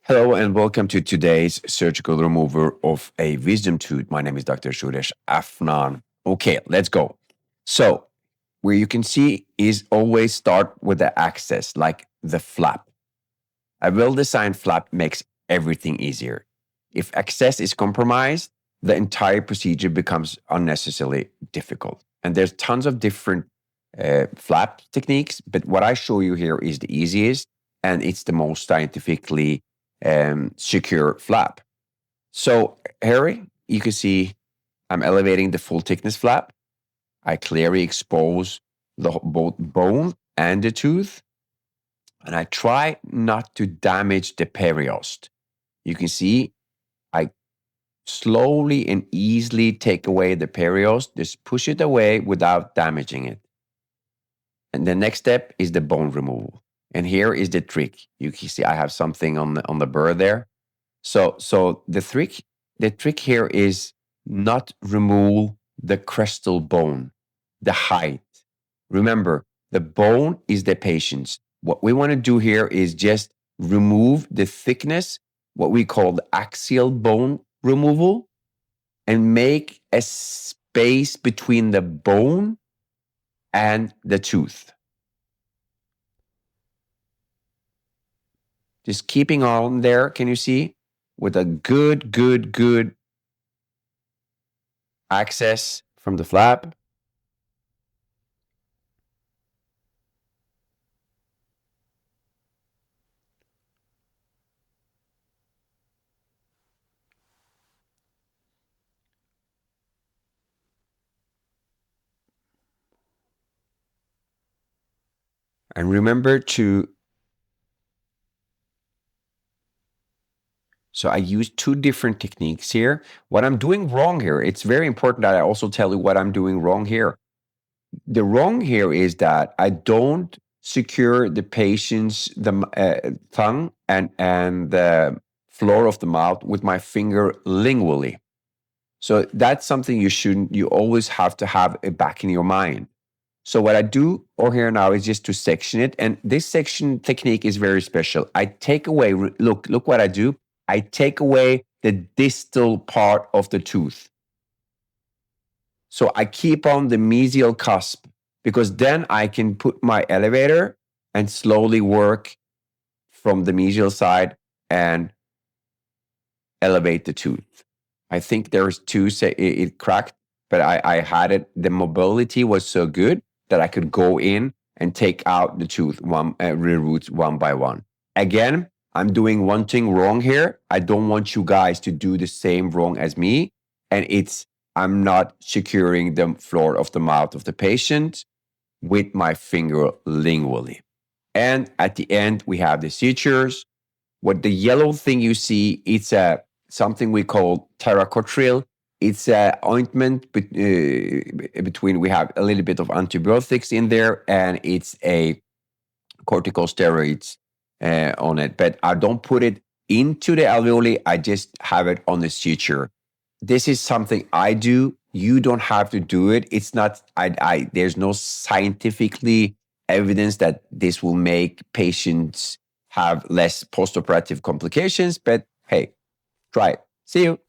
Hello and welcome to today's surgical removal of a wisdom tooth. My name is Dr. Suresh Afnan. Okay, let's go. So, where you can see is always start with the access, like the flap. A well-designed flap makes everything easier. If access is compromised, the entire procedure becomes unnecessarily difficult. And there's tons of different flap techniques, but what I show you here is the easiest and it's the most scientifically secure flap. So, Harry, you can see I'm elevating the full thickness flap. I clearly expose both bone and the tooth, and I try not to damage the periost. You can see I slowly and easily take away the periost, just push it away without damaging it. And the next step is the bone removal. And here is the trick. You can see I have something on the burr there. So the trick here is not remove the crestal bone, the height. Remember, the bone is the patient's. What we want to do here is just remove the thickness, what we call the axial bone removal, and make a space between the bone and the tooth. Just keeping on there, can you see? With a good access from the flap. And remember to, so I use two different techniques here. What I'm doing wrong here, it's very important that I also tell you what I'm doing wrong here. The wrong here is that I don't secure the patient's tongue and the floor of the mouth with my finger lingually. So that's something you always have to have it back in your mind. So what I do over here now is just to section it. And this section technique is very special. I take away, look what I do. I take away the distal part of the tooth. So I keep on the mesial cusp because then I can put my elevator and slowly work from the mesial side and elevate the tooth. I think there's two, it cracked, but I had it. The mobility was so good that I could go in and take out the tooth, roots one by one. Again, I'm doing one thing wrong here. I don't want you guys to do the same wrong as me. And I'm not securing the floor of the mouth of the patient with my finger lingually. And at the end, we have the sutures. What the yellow thing you see, it's something we call terracotril. It's an ointment between, we have a little bit of antibiotics in there, and it's a corticosteroids on it. But I don't put it into the alveoli. I just have it on the suture. This is something I do. You don't have to do it. It's not, there's no scientifically evidence that this will make patients have less postoperative complications, but hey, try it. See you.